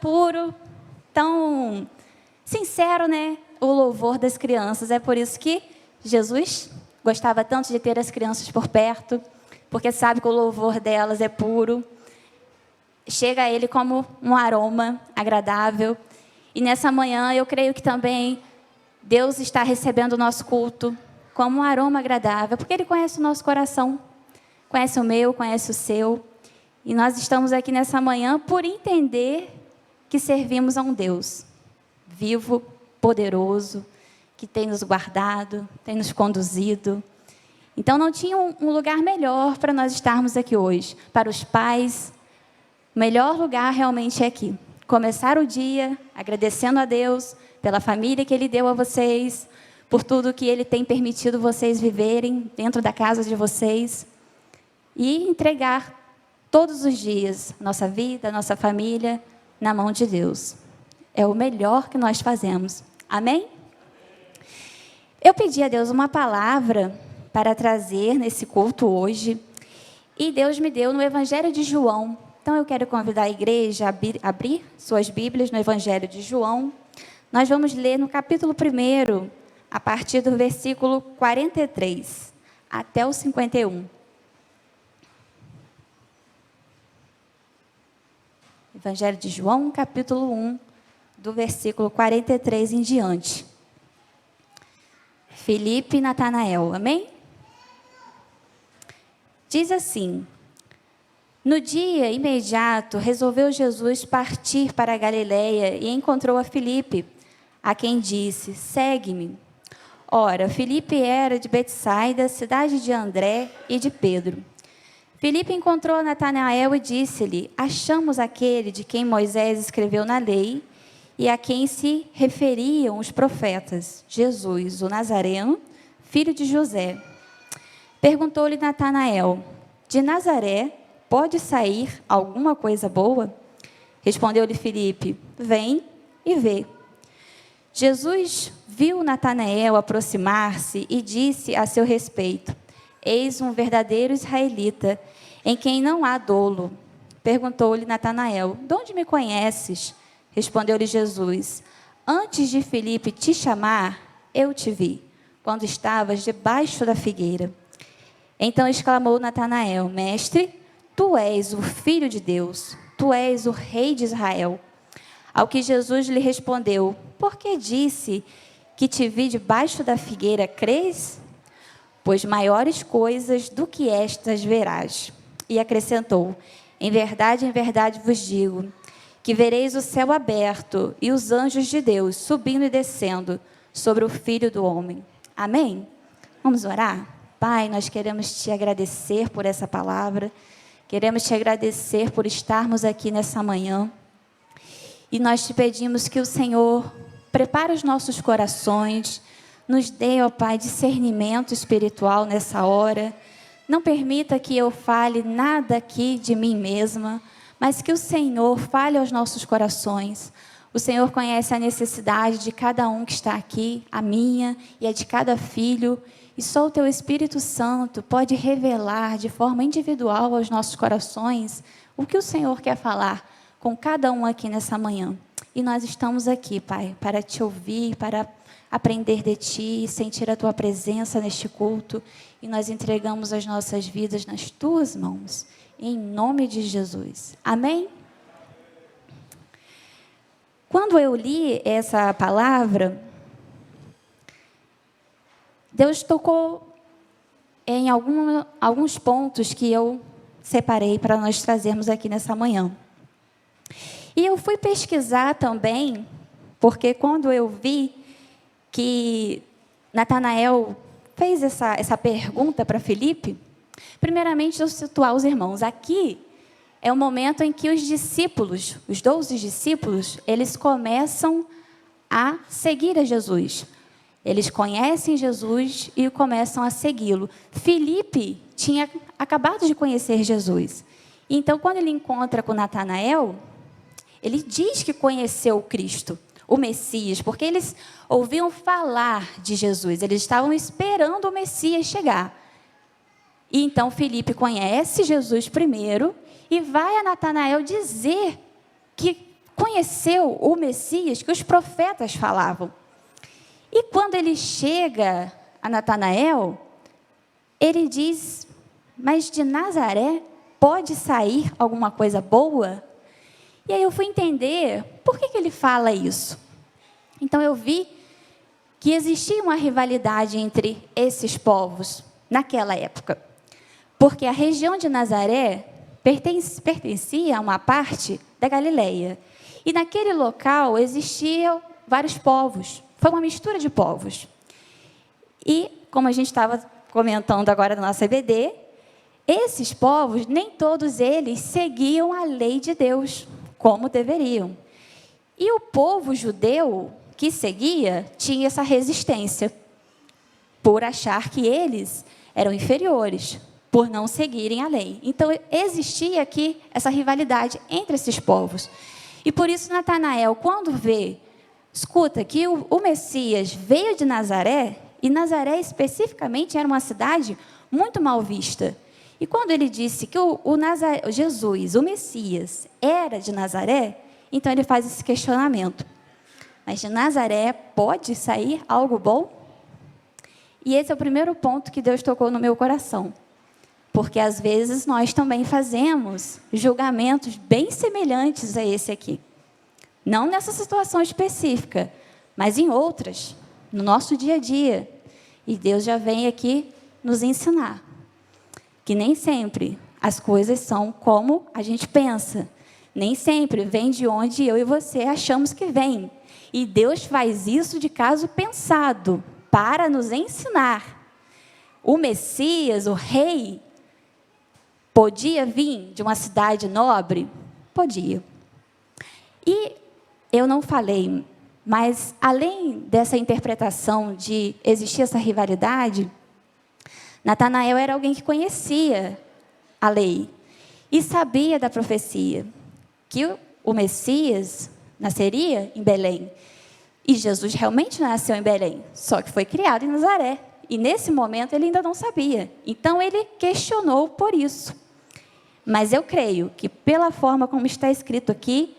puro, tão sincero, né? O louvor das crianças. É por isso que Jesus gostava tanto de ter as crianças por perto, porque sabe que o louvor delas é puro. Chega a Ele como um aroma agradável. E nessa manhã eu creio que também Deus está recebendo o nosso culto como um aroma agradável, porque Ele conhece o nosso coração, conhece o meu, conhece o seu. E nós estamos aqui nessa manhã por entender que servimos a um Deus vivo, poderoso, que tem nos guardado, tem nos conduzido. Então não tinha um lugar melhor para nós estarmos aqui hoje. Para os pais, o melhor lugar realmente é aqui. Começar o dia agradecendo a Deus pela família que Ele deu a vocês, por tudo que Ele tem permitido vocês viverem dentro da casa de vocês. E entregar todos os dias nossa vida, nossa família na mão de Deus. É o melhor que nós fazemos. Amém? Eu pedi a Deus uma palavra para trazer nesse culto hoje. E Deus me deu no Evangelho de João. Então eu quero convidar a igreja a abrir suas Bíblias no Evangelho de João. Nós vamos ler no capítulo 1, a partir do versículo 43 até o 51. Evangelho de João, capítulo 1, do versículo 43 em diante. Filipe e Natanael, amém? Diz assim: no dia imediato, resolveu Jesus partir para a Galileia e encontrou a Filipe, a quem disse: segue-me. Ora, Filipe era de Betsaida, cidade de André e de Pedro. Filipe encontrou Natanael e disse-lhe: achamos aquele de quem Moisés escreveu na lei e a quem se referiam os profetas, Jesus, o Nazareno, filho de José. Perguntou-lhe Natanael: de Nazaré pode sair alguma coisa boa? Respondeu-lhe Filipe: vem e vê. Jesus viu Natanael aproximar-se e disse a seu respeito: eis um verdadeiro israelita, em quem não há dolo. Perguntou-lhe Natanael: de onde me conheces? Respondeu-lhe Jesus: antes de Filipe te chamar, eu te vi, quando estavas debaixo da figueira. Então exclamou Natanael: mestre, tu és o Filho de Deus, tu és o Rei de Israel. Ao que Jesus lhe respondeu: por que disse que te vi debaixo da figueira, crês? Pois maiores coisas do que estas verás. E acrescentou: em verdade vos digo, que vereis o céu aberto e os anjos de Deus subindo e descendo sobre o Filho do Homem. Amém? Vamos orar? Pai, nós queremos te agradecer por essa palavra, queremos te agradecer por estarmos aqui nessa manhã, e nós te pedimos que o Senhor prepare os nossos corações, nos dê, ó Pai, discernimento espiritual nessa hora. Não permita que eu fale nada aqui de mim mesma, mas que o Senhor fale aos nossos corações. O Senhor conhece a necessidade de cada um que está aqui, a minha e a de cada filho, e só o Teu Espírito Santo pode revelar de forma individual aos nossos corações o que o Senhor quer falar com cada um aqui nessa manhã. E nós estamos aqui, Pai, para Te ouvir, para aprender de Ti, sentir a Tua presença neste culto, e nós entregamos as nossas vidas nas Tuas mãos, em nome de Jesus. Amém? Quando eu li essa palavra, Deus tocou em alguns pontos que eu separei para nós trazermos aqui nessa manhã. E eu fui pesquisar também, porque quando eu vi que Natanael fez essa pergunta para Filipe, primeiramente eu situar os irmãos. Aqui é o momento em que os discípulos, os 12 discípulos, eles começam a seguir a Jesus. Eles conhecem Jesus e começam a segui-lo. Filipe tinha acabado de conhecer Jesus. Então, quando ele encontra com Natanael, ele diz que conheceu o Cristo, o Messias, porque eles ouviam falar de Jesus. Eles estavam esperando o Messias chegar. E então, Filipe conhece Jesus primeiro e vai a Natanael dizer que conheceu o Messias que os profetas falavam. E quando ele chega a Natanael, ele diz: mas de Nazaré pode sair alguma coisa boa? E aí eu fui entender por que ele fala isso. Então eu vi que existia uma rivalidade entre esses povos naquela época. Porque a região de Nazaré pertencia a uma parte da Galileia. E naquele local existiam vários povos. Foi uma mistura de povos. E, como a gente estava comentando agora na nossa EBD, esses povos, nem todos eles seguiam a lei de Deus, como deveriam. E o povo judeu que seguia tinha essa resistência, por achar que eles eram inferiores, por não seguirem a lei. Então, existia aqui essa rivalidade entre esses povos. E por isso, Natanael, quando escuta que o Messias veio de Nazaré, e Nazaré especificamente era uma cidade muito mal vista. E quando ele disse que Jesus, o Messias, era de Nazaré, então ele faz esse questionamento. Mas de Nazaré pode sair algo bom? E esse é o primeiro ponto que Deus tocou no meu coração. Porque às vezes nós também fazemos julgamentos bem semelhantes a esse aqui. Não nessa situação específica, mas em outras, no nosso dia a dia. E Deus já vem aqui nos ensinar que nem sempre as coisas são como a gente pensa. Nem sempre vem de onde eu e você achamos que vem. E Deus faz isso de caso pensado, para nos ensinar. O Messias, o rei, podia vir de uma cidade nobre? Podia. E eu não falei, mas além dessa interpretação de existir essa rivalidade, Natanael era alguém que conhecia a lei e sabia da profecia, que o Messias nasceria em Belém. E Jesus realmente nasceu em Belém, só que foi criado em Nazaré. E nesse momento ele ainda não sabia. Então ele questionou por isso. Mas eu creio que pela forma como está escrito aqui,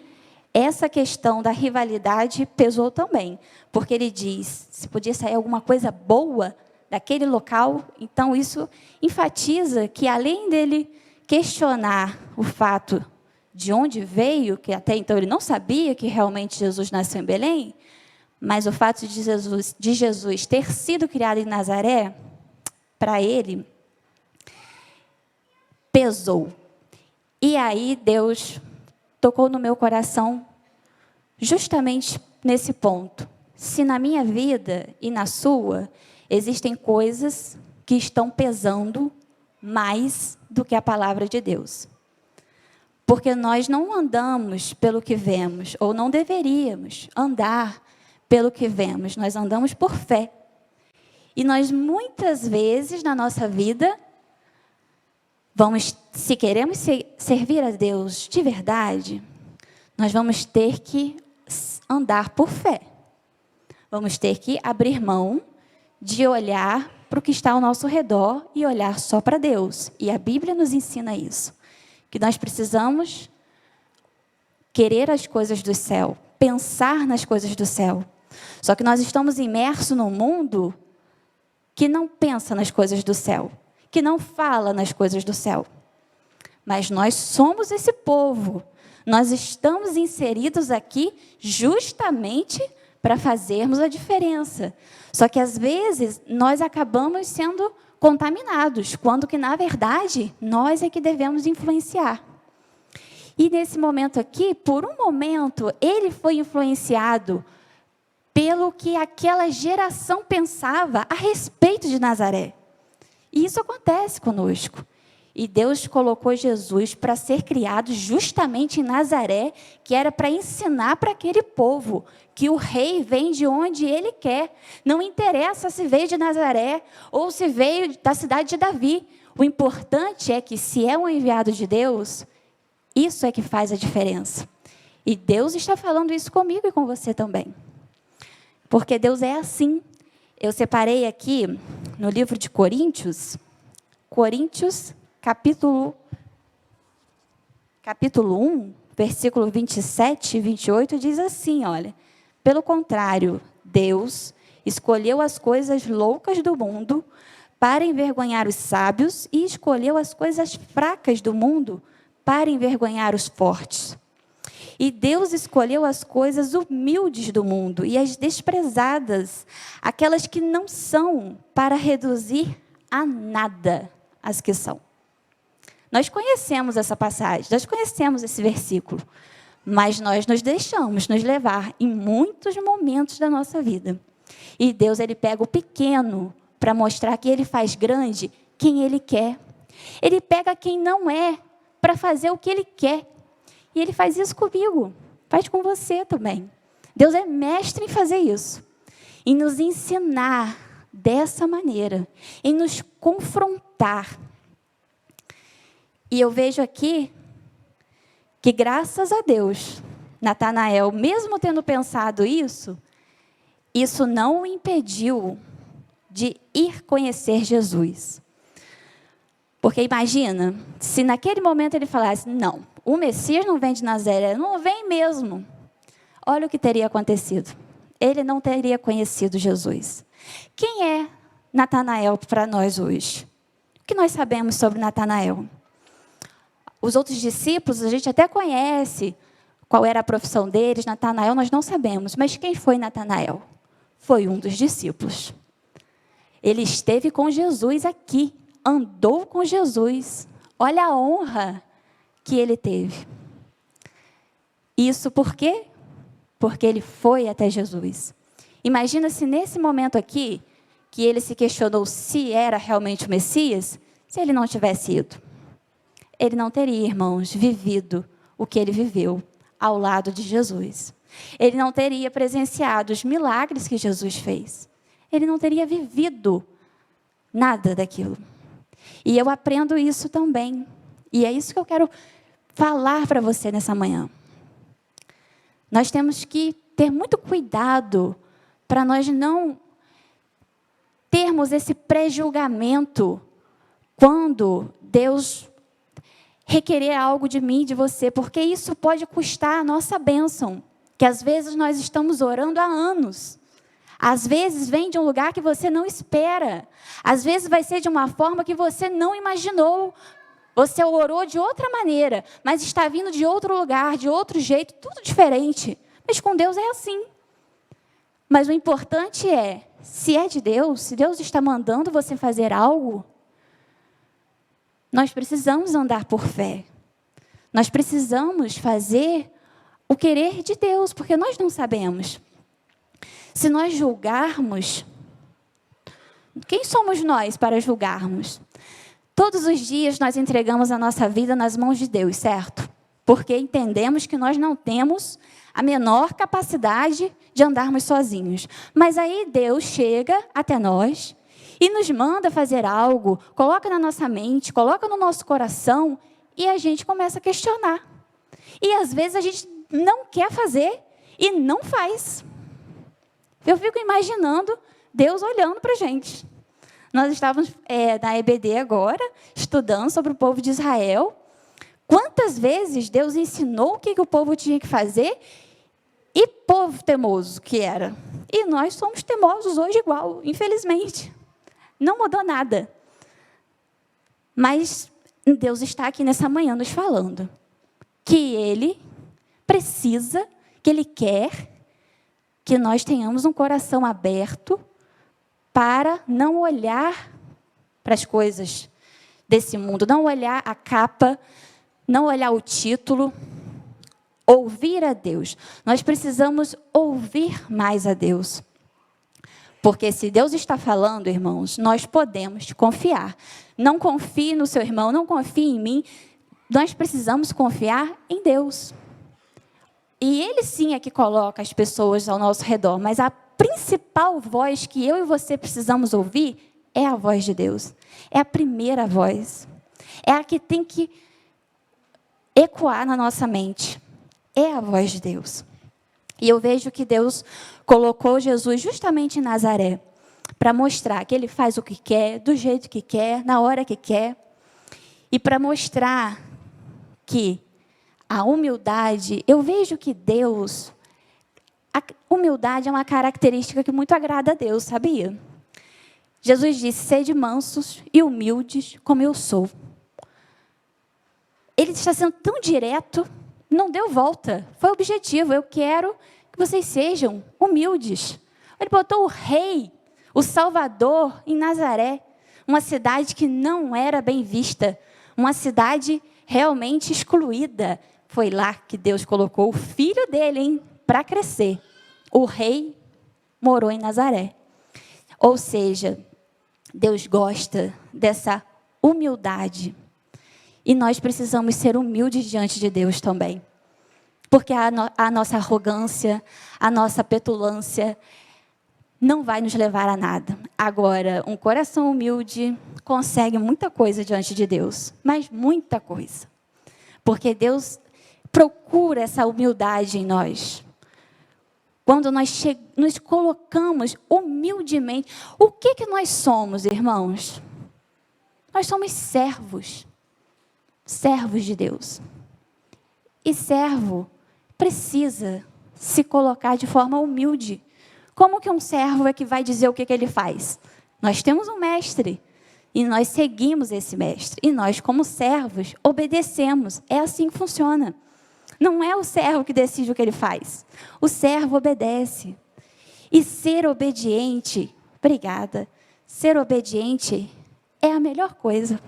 essa questão da rivalidade pesou também. Porque ele diz, se podia sair alguma coisa boa daquele local, então isso enfatiza que além dele questionar o fato de onde veio, que até então ele não sabia que realmente Jesus nasceu em Belém, mas o fato de Jesus ter sido criado em Nazaré, para ele, pesou. E aí Deus tocou no meu coração justamente nesse ponto. Se na minha vida e na sua existem coisas que estão pesando mais do que a palavra de Deus. Porque nós não andamos pelo que vemos, ou não deveríamos andar pelo que vemos, nós andamos por fé. E nós muitas vezes na nossa vida, se queremos servir a Deus de verdade, nós vamos ter que andar por fé. Vamos ter que abrir mão de olhar para o que está ao nosso redor e olhar só para Deus. E a Bíblia nos ensina isso. Que nós precisamos querer as coisas do céu, pensar nas coisas do céu. Só que nós estamos imersos num mundo que não pensa nas coisas do céu, que não fala nas coisas do céu. Mas nós somos esse povo. Nós estamos inseridos aqui justamente para fazermos a diferença. Só que, às vezes, nós acabamos sendo contaminados, quando que, na verdade, nós é que devemos influenciar. E, nesse momento aqui, por um momento, ele foi influenciado pelo que aquela geração pensava a respeito de Nazaré. E isso acontece conosco. E Deus colocou Jesus para ser criado justamente em Nazaré, que era para ensinar para aquele povo que o rei vem de onde ele quer. Não interessa se veio de Nazaré ou se veio da cidade de Davi. O importante é que, se é um enviado de Deus, isso é que faz a diferença. E Deus está falando isso comigo e com você também. Porque Deus é assim. Eu separei aqui no livro de Coríntios, capítulo 1, versículo 27 e 28, diz assim, olha: pelo contrário, Deus escolheu as coisas loucas do mundo para envergonhar os sábios e escolheu as coisas fracas do mundo para envergonhar os fortes. E Deus escolheu as coisas humildes do mundo e as desprezadas, aquelas que não são, para reduzir a nada as que são. Nós conhecemos essa passagem, nós conhecemos esse versículo, mas nós nos deixamos nos levar em muitos momentos da nossa vida. E Deus, ele pega o pequeno para mostrar que ele faz grande quem ele quer. Ele pega quem não é para fazer o que ele quer. E ele faz isso comigo, faz com você também. Deus é mestre em fazer isso, em nos ensinar dessa maneira, em nos confrontar. E eu vejo aqui que, graças a Deus, Natanael, mesmo tendo pensado isso não o impediu de ir conhecer Jesus. Porque imagina, se naquele momento ele falasse, não, o Messias não vem de Nazaré, não vem mesmo. Olha o que teria acontecido. Ele não teria conhecido Jesus. Quem é Natanael para nós hoje? O que nós sabemos sobre Natanael? Os outros discípulos, a gente até conhece qual era a profissão deles. Natanael nós não sabemos. Mas quem foi Natanael? Foi um dos discípulos. Ele esteve com Jesus aqui, andou com Jesus. Olha a honra que ele teve. Isso por quê? Porque ele foi até Jesus. Imagina se nesse momento aqui, que ele se questionou se era realmente o Messias, se ele não tivesse ido. Ele não teria, irmãos, vivido o que ele viveu ao lado de Jesus. Ele não teria presenciado os milagres que Jesus fez. Ele não teria vivido nada daquilo. E eu aprendo isso também. E é isso que eu quero falar para você nessa manhã. Nós temos que ter muito cuidado para nós não termos esse pré-julgamento quando Deus requerer algo de mim, de você, porque isso pode custar a nossa bênção, que às vezes nós estamos orando há anos. Às vezes vem de um lugar que você não espera. Às vezes vai ser de uma forma que você não imaginou. Você orou de outra maneira, mas está vindo de outro lugar, de outro jeito, tudo diferente. Mas com Deus é assim. Mas o importante é, se é de Deus, se Deus está mandando você fazer algo, nós precisamos andar por fé. Nós precisamos fazer o querer de Deus, porque nós não sabemos. Se nós julgarmos, quem somos nós para julgarmos? Todos os dias nós entregamos a nossa vida nas mãos de Deus, certo? Porque entendemos que nós não temos a menor capacidade de andarmos sozinhos. Mas aí Deus chega até nós e nos manda fazer algo, coloca na nossa mente, coloca no nosso coração e a gente começa a questionar. E às vezes a gente não quer fazer e não faz. Eu fico imaginando Deus olhando para a gente. Nós estávamos na EBD agora, estudando sobre o povo de Israel. Quantas vezes Deus ensinou o que o povo tinha que fazer e povo teimoso que era. E nós somos teimosos hoje igual, infelizmente. Não mudou nada. Mas Deus está aqui nessa manhã nos falando que Ele precisa, que Ele quer que nós tenhamos um coração aberto para não olhar para as coisas desse mundo, não olhar a capa, não olhar o título, ouvir a Deus. Nós precisamos ouvir mais a Deus. Porque se Deus está falando, irmãos, nós podemos confiar. Não confie no seu irmão, não confie em mim. Nós precisamos confiar em Deus. E Ele sim é que coloca as pessoas ao nosso redor, mas a principal voz que eu e você precisamos ouvir é a voz de Deus. É a primeira voz. É a que tem que ecoar na nossa mente. É a voz de Deus. E eu vejo que Deus colocou Jesus justamente em Nazaré para mostrar que Ele faz o que quer, do jeito que quer, na hora que quer. E para mostrar que a humildade, eu vejo que a humildade é uma característica que muito agrada a Deus, sabia? Jesus disse, sede mansos e humildes como eu sou. Ele está sendo tão direto, não deu volta, foi objetivo, eu quero que vocês sejam humildes. Ele botou o rei, o Salvador, em Nazaré, uma cidade que não era bem vista, uma cidade realmente excluída. Foi lá que Deus colocou o filho dele, para crescer. O rei morou em Nazaré. Ou seja, Deus gosta dessa humildade. E nós precisamos ser humildes diante de Deus também. Porque a nossa arrogância, a nossa petulância não vai nos levar a nada. Agora, um coração humilde consegue muita coisa diante de Deus. Mas muita coisa. Porque Deus procura essa humildade em nós. Quando nós nos colocamos humildemente. O que nós somos, irmãos? Nós somos servos. Servos de Deus. E servo precisa se colocar de forma humilde. Como que um servo é que vai dizer o que ele faz? Nós temos um mestre. E nós seguimos esse mestre. E nós, como servos, obedecemos. É assim que funciona. Não é o servo que decide o que ele faz. O servo obedece. E ser obediente, obrigada, ser obediente é a melhor coisa.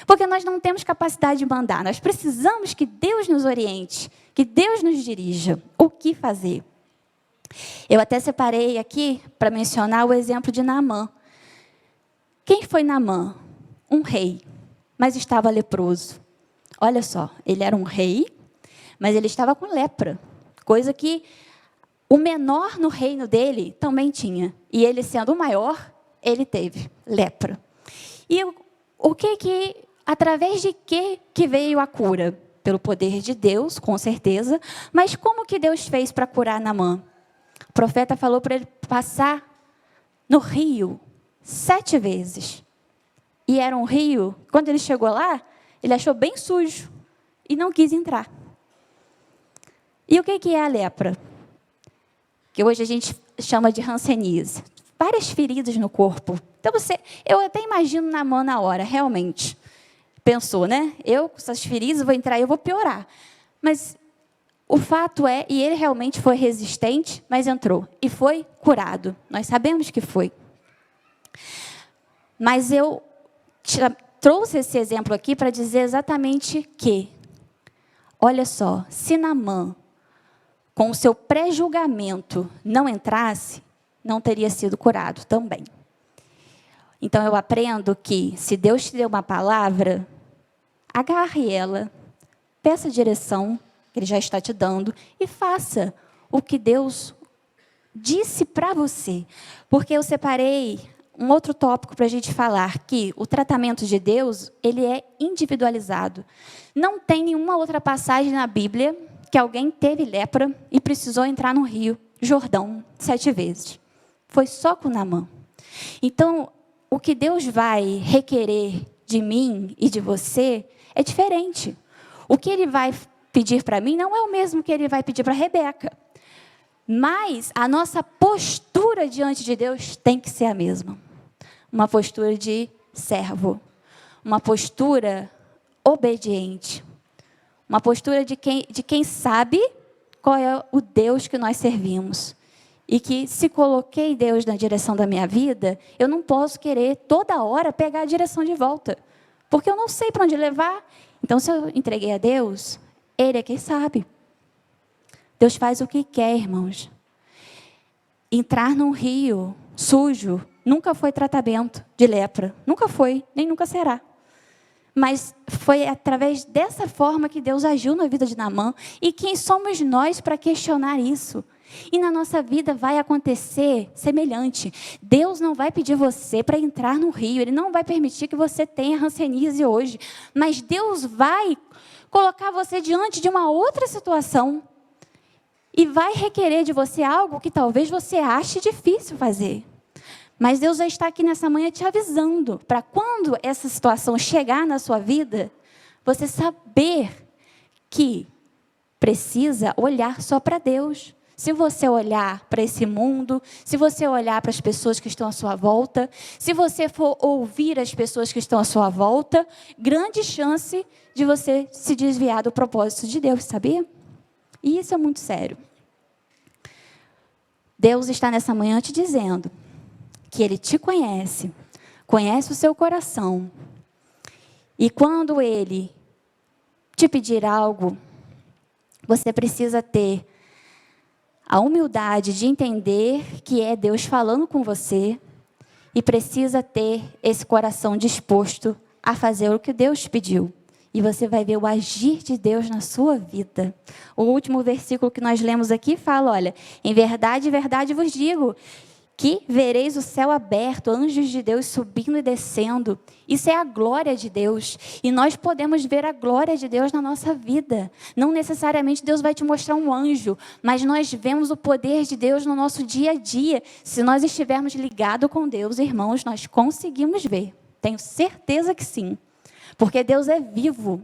Porque nós não temos capacidade de mandar. Nós precisamos que Deus nos oriente, que Deus nos dirija o que fazer. Eu até separei aqui para mencionar o exemplo de Naamã. Quem foi Naamã? Um rei, mas estava leproso. Olha só, ele era um rei, mas ele estava com lepra, coisa que o menor no reino dele também tinha. E ele, sendo o maior, ele teve lepra. E através de que veio a cura? Pelo poder de Deus, com certeza. Mas como que Deus fez para curar Naamã? O profeta falou para ele passar no rio 7 vezes. E era um rio, quando ele chegou lá, ele achou bem sujo e não quis entrar. E o que é a lepra? Que hoje a gente chama de hanseníase. Várias feridas no corpo. Então eu até imagino Naamã na hora, realmente. Pensou, né? Eu com essas feridas vou entrar e eu vou piorar. Mas o fato é, e ele realmente foi resistente, mas entrou. E foi curado. Nós sabemos que foi. Mas eu trouxe esse exemplo aqui para dizer exatamente que, olha só, se Naamã, com o seu pré-julgamento, não entrasse, não teria sido curado também. Então, eu aprendo que, se Deus te deu uma palavra, agarre ela, peça direção, que Ele já está te dando, e faça o que Deus disse para você. Porque eu separei um outro tópico para a gente falar, que o tratamento de Deus, ele é individualizado. Não tem nenhuma outra passagem na Bíblia que alguém teve lepra e precisou entrar no rio Jordão 7 vezes. Foi só com Naamã. Então, o que Deus vai requerer de mim e de você é diferente. O que Ele vai pedir para mim não é o mesmo que Ele vai pedir para Rebeca. Mas a nossa postura diante de Deus tem que ser a mesma. Uma postura de servo. Uma postura obediente. Uma postura de quem sabe qual é o Deus que nós servimos. E que, se coloquei Deus na direção da minha vida, eu não posso querer toda hora pegar a direção de volta. Porque eu não sei para onde levar. Então, se eu entreguei a Deus, Ele é quem sabe. Deus faz o que quer, irmãos. Entrar num rio sujo nunca foi tratamento de lepra. Nunca foi, nem nunca será. Mas foi através dessa forma que Deus agiu na vida de Naamã. E quem somos nós para questionar isso? E na nossa vida vai acontecer semelhante. Deus não vai pedir você para entrar no rio. Ele não vai permitir que você tenha hanseníase hoje. Mas Deus vai colocar você diante de uma outra situação. E vai requerer de você algo que talvez você ache difícil fazer. Mas Deus já está aqui nessa manhã te avisando. Para quando essa situação chegar na sua vida, você saber que precisa olhar só para Deus. Se você olhar para esse mundo, se você olhar para as pessoas que estão à sua volta, se você for ouvir as pessoas que estão à sua volta, grande chance de você se desviar do propósito de Deus, sabia? E isso é muito sério. Deus está nessa manhã te dizendo que Ele te conhece, conhece o seu coração. E quando Ele te pedir algo, você precisa ter a humildade de entender que é Deus falando com você e precisa ter esse coração disposto a fazer o que Deus pediu. E você vai ver o agir de Deus na sua vida. O último versículo que nós lemos aqui fala, olha, em verdade vos digo, que vereis o céu aberto, anjos de Deus subindo e descendo. Isso é a glória de Deus. E nós podemos ver a glória de Deus na nossa vida. Não necessariamente Deus vai te mostrar um anjo, mas nós vemos o poder de Deus no nosso dia a dia. Se nós estivermos ligados com Deus, irmãos, nós conseguimos ver. Tenho certeza que sim. Porque Deus é vivo.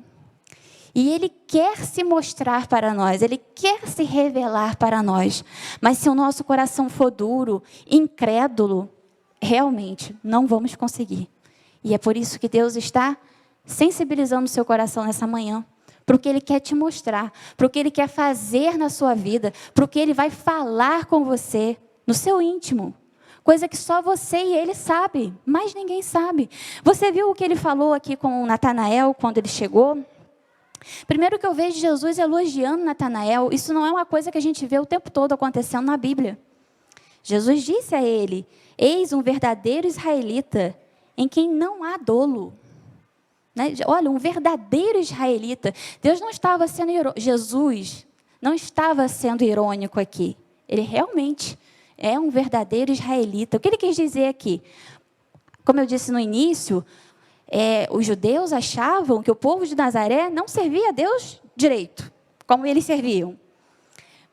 E Ele quer se mostrar para nós, Ele quer se revelar para nós. Mas se o nosso coração for duro, incrédulo, realmente não vamos conseguir. E é por isso que Deus está sensibilizando o seu coração nessa manhã. Para o que Ele quer te mostrar, para o que Ele quer fazer na sua vida, para o que Ele vai falar com você, no seu íntimo. Coisa que só você e Ele sabe, mas ninguém sabe. Você viu o que Ele falou aqui com Natanael quando ele chegou? Primeiro que eu vejo Jesus elogiando Natanael, isso não é uma coisa que a gente vê o tempo todo acontecendo na Bíblia. Jesus disse a ele, eis um verdadeiro israelita, em quem não há dolo. Né? Olha, um verdadeiro israelita. Deus não estava sendo irônico, Jesus não estava sendo irônico aqui. Ele realmente é um verdadeiro israelita. O que ele quis dizer aqui? Como eu disse no início, os judeus achavam que o povo de Nazaré não servia a Deus direito, como eles serviam.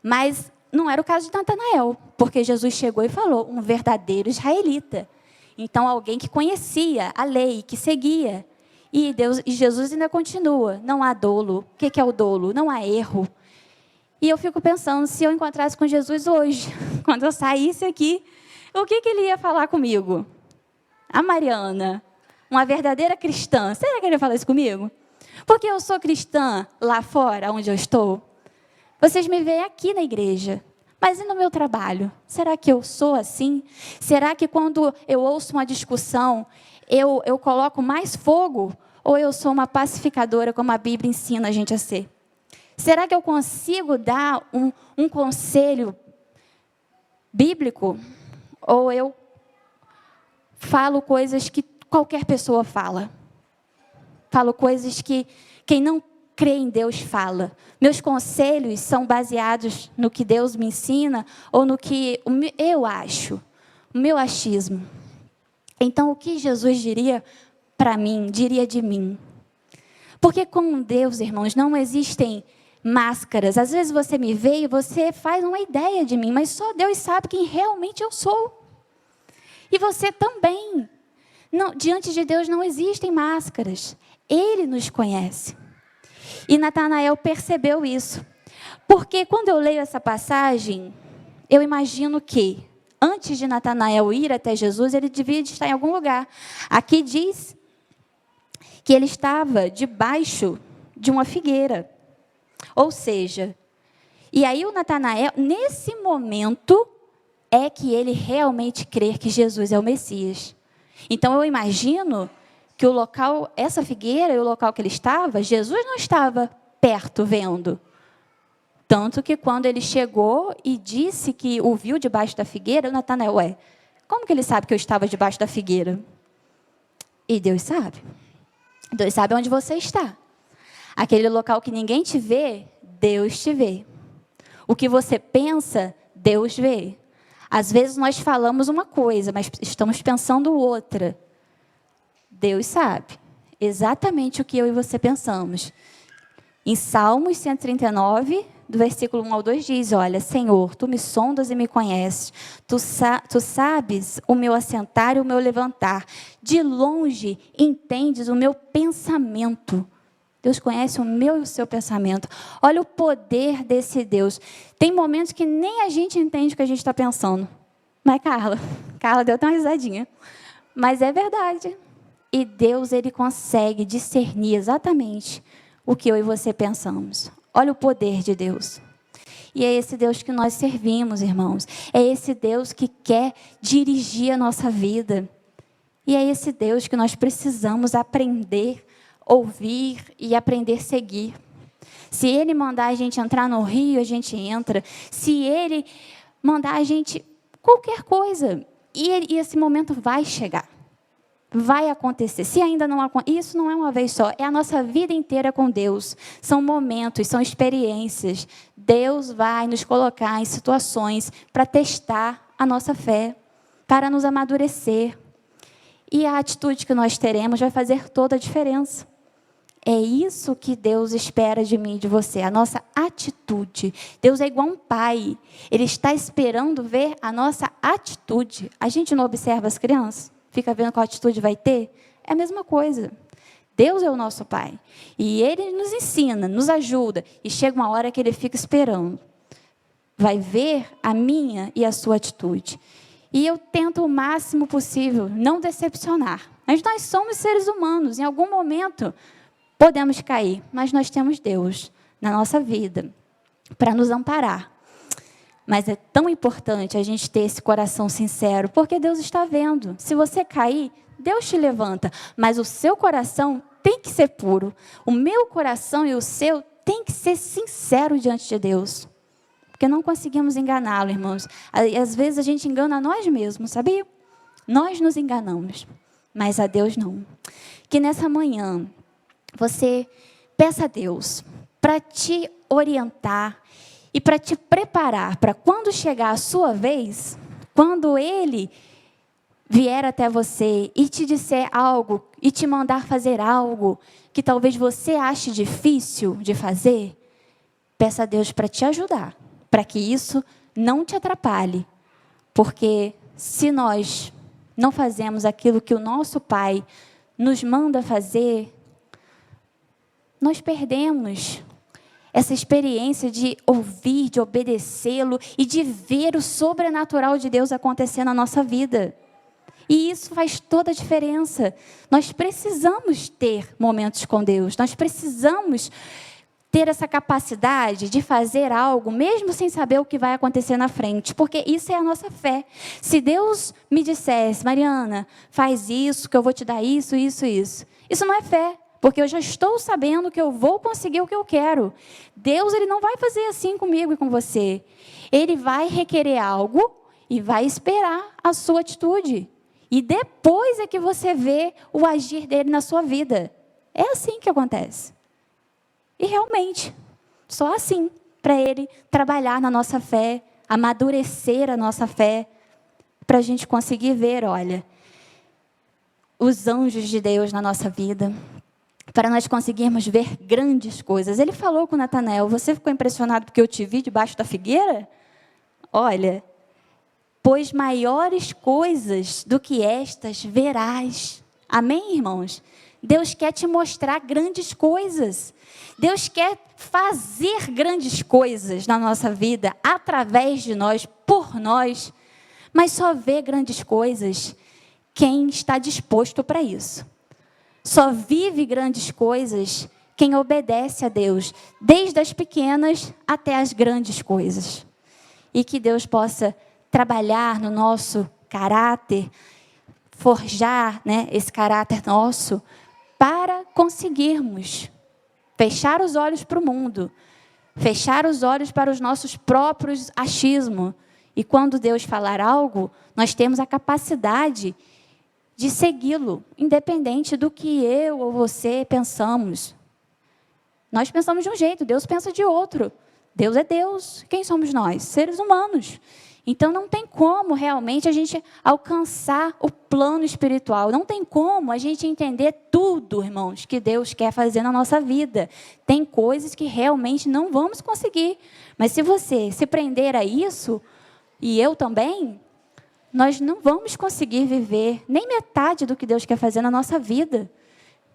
Mas não era o caso de Natanael, porque Jesus chegou e falou, um verdadeiro israelita. Então, alguém que conhecia a lei, que seguia. E Jesus ainda continua, não há dolo. O que é o dolo? Não há erro. E eu fico pensando, se eu encontrasse com Jesus hoje, quando eu saísse aqui, o que ele ia falar comigo? A Mariana, uma verdadeira cristã, será que ele ia falar isso comigo? Porque eu sou cristã lá fora, onde eu estou. Vocês me veem aqui na igreja, mas e no meu trabalho? Será que eu sou assim? Será que quando eu ouço uma discussão, eu coloco mais fogo? Ou eu sou uma pacificadora, como a Bíblia ensina a gente a ser? Será que eu consigo dar um conselho bíblico? Ou eu falo coisas que qualquer pessoa fala? Falo coisas que quem não crê em Deus fala. Meus conselhos são baseados no que Deus me ensina ou no que eu acho, o meu achismo. Então, o que Jesus diria para mim, diria de mim? Porque com Deus, irmãos, não existem máscaras. Às vezes você me vê e você faz uma ideia de mim, mas só Deus sabe quem realmente eu sou. E você também. Não, diante de Deus não existem máscaras. Ele nos conhece. E Natanael percebeu isso. Porque quando eu leio essa passagem, eu imagino que, antes de Natanael ir até Jesus, ele devia estar em algum lugar. Aqui diz que ele estava debaixo de uma figueira. Ou seja, e aí o Natanael, nesse momento, é que ele realmente crê que Jesus é o Messias. Então eu imagino que o local, essa figueira e o local que ele estava, Jesus não estava perto vendo. Tanto que quando ele chegou e disse que o viu debaixo da figueira, o Natanael, como que ele sabe que eu estava debaixo da figueira? E Deus sabe. Deus sabe onde você está. Aquele local que ninguém te vê, Deus te vê. O que você pensa, Deus vê. Às vezes nós falamos uma coisa, mas estamos pensando outra. Deus sabe exatamente o que eu e você pensamos. Em Salmos 139, do versículo 1 ao 2 diz, olha, Senhor, Tu me sondas e me conheces. Tu sabes o meu assentar e o meu levantar. De longe entendes o meu pensamento. Deus conhece o meu e o seu pensamento. Olha o poder desse Deus. Tem momentos que nem a gente entende o que a gente está pensando. Não é, Carla? Carla deu até uma risadinha. Mas é verdade. E Deus, Ele consegue discernir exatamente o que eu e você pensamos. Olha o poder de Deus. E é esse Deus que nós servimos, irmãos. É esse Deus que quer dirigir a nossa vida. E é esse Deus que nós precisamos aprender, ouvir e aprender a seguir. Se Ele mandar a gente entrar no rio, a gente entra. Se Ele mandar a gente qualquer coisa, e esse momento vai chegar. Vai acontecer. Se ainda não acontece, isso não é uma vez só, é a nossa vida inteira com Deus. São momentos, são experiências. Deus vai nos colocar em situações para testar a nossa fé, para nos amadurecer. E a atitude que nós teremos vai fazer toda a diferença. É isso que Deus espera de mim e de você, a nossa atitude. Deus é igual um pai. Ele está esperando ver a nossa atitude. A gente não observa as crianças? Fica vendo qual atitude vai ter? É a mesma coisa. Deus é o nosso pai. E Ele nos ensina, nos ajuda. E chega uma hora que Ele fica esperando. Vai ver a minha e a sua atitude. E eu tento o máximo possível não decepcionar. Mas nós somos seres humanos. Em algum momento podemos cair. Mas nós temos Deus na nossa vida para nos amparar. Mas é tão importante a gente ter esse coração sincero, porque Deus está vendo. Se você cair, Deus te levanta, mas o seu coração tem que ser puro. O meu coração e o seu tem que ser sincero diante de Deus. Porque não conseguimos enganá-lo, irmãos. Às vezes a gente engana a nós mesmos, sabia? Nós nos enganamos, mas a Deus não. Que nessa manhã você peça a Deus para te orientar, e para te preparar para quando chegar a sua vez, quando Ele vier até você e te disser algo, e te mandar fazer algo que talvez você ache difícil de fazer, peça a Deus para te ajudar, para que isso não te atrapalhe. Porque se nós não fazemos aquilo que o nosso Pai nos manda fazer, nós perdemos essa experiência de ouvir, de obedecê-lo e de ver o sobrenatural de Deus acontecer na nossa vida. E isso faz toda a diferença. Nós precisamos ter momentos com Deus. Nós precisamos ter essa capacidade de fazer algo, mesmo sem saber o que vai acontecer na frente. Porque isso é a nossa fé. Se Deus me dissesse, Mariana, faz isso, que eu vou te dar isso, isso, isso. Isso não é fé. Porque eu já estou sabendo que eu vou conseguir o que eu quero. Deus, Ele não vai fazer assim comigo e com você. Ele vai requerer algo e vai esperar a sua atitude. E depois é que você vê o agir dele na sua vida. É assim que acontece. E realmente, só assim, para Ele trabalhar na nossa fé, amadurecer a nossa fé, para a gente conseguir ver, olha, os anjos de Deus na nossa vida, para nós conseguirmos ver grandes coisas. Ele falou com Natanael, você ficou impressionado porque eu te vi debaixo da figueira? Olha, pois maiores coisas do que estas verás. Amém, irmãos? Deus quer te mostrar grandes coisas. Deus quer fazer grandes coisas na nossa vida, através de nós, por nós. Mas só vê grandes coisas quem está disposto para isso. Só vive grandes coisas quem obedece a Deus, desde as pequenas até as grandes coisas. E que Deus possa trabalhar no nosso caráter, forjar, esse caráter nosso, para conseguirmos fechar os olhos para o mundo, fechar os olhos para os nossos próprios achismos. E quando Deus falar algo, nós temos a capacidade de segui-lo, independente do que eu ou você pensamos. Nós pensamos de um jeito, Deus pensa de outro. Deus é Deus. Quem somos nós? Seres humanos. Então, não tem como realmente a gente alcançar o plano espiritual. Não tem como a gente entender tudo, irmãos, que Deus quer fazer na nossa vida. Tem coisas que realmente não vamos conseguir. Mas se você se prender a isso, e eu também, nós não vamos conseguir viver nem metade do que Deus quer fazer na nossa vida.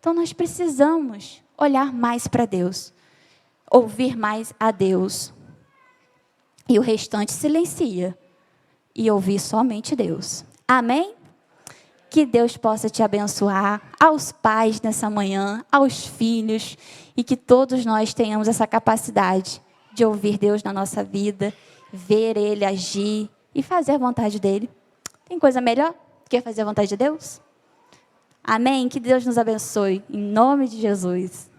Então, nós precisamos olhar mais para Deus, ouvir mais a Deus. E o restante silencia e ouvir somente Deus. Amém? Que Deus possa te abençoar, aos pais nessa manhã, aos filhos, e que todos nós tenhamos essa capacidade de ouvir Deus na nossa vida, ver Ele agir e fazer a vontade dEle. Tem coisa melhor do que fazer a vontade de Deus? Amém? Que Deus nos abençoe, em nome de Jesus.